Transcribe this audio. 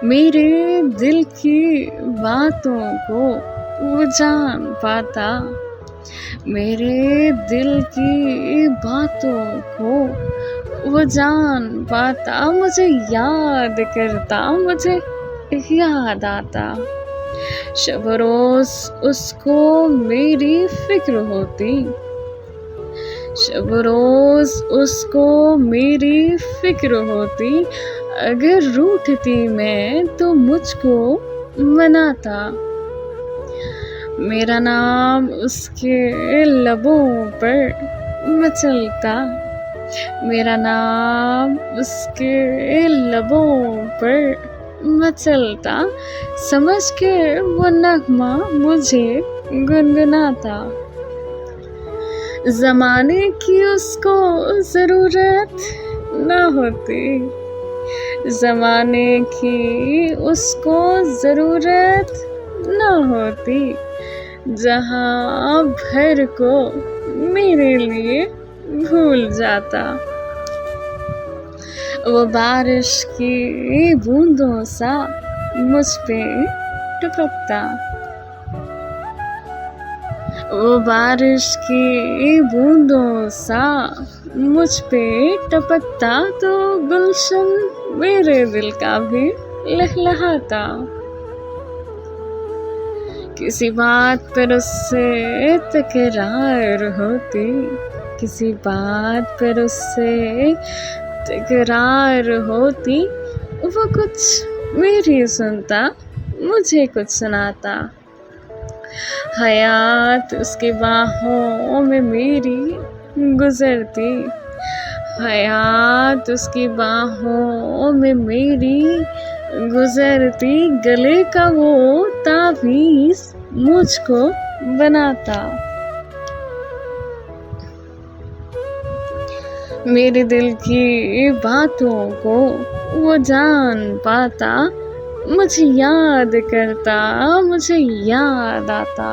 मेरे दिल की बातों को वो जान पाता, मेरे दिल की बातों को वो जान पाता, मुझे याद करता, मुझे याद आता। शब रोज उसको मेरी फिक्र होती, शब रोज उसको मेरी फिक्र होती। अगर रूठती मैं तो मुझको मनाता, मेरा नाम उसके लबों पर मचलता, मेरा नाम उसके लबों पर मचलता। समझ के वो नगमा मुझे गुनगुनाता। ज़माने की उसको ज़रूरत न होती, ज़माने की उसको ज़रूरत न होती। जहाँ भर को मेरे लिए भूल जाता, वो बारिश की बूंदों सा मुझ पे टपकता, वो बारिश की बूंदों सा मुझ पे टपकता। तो गुलशन मेरे दिल का भी लहलहाता। किसी बात पर उससे तकरार होती, किसी बात पर उससे तकरार होती। वो कुछ मेरी सुनता, मुझे कुछ सुनाता। हयात उसकी बाहों में मेरी गुजरती, हयात उसकी बाहों में मेरी गुजरती। गले का वो तावीज़ मुझको बनाता, मेरे दिल की बातों को वो जान पाता। मुझे याद करता, मुझे याद आता।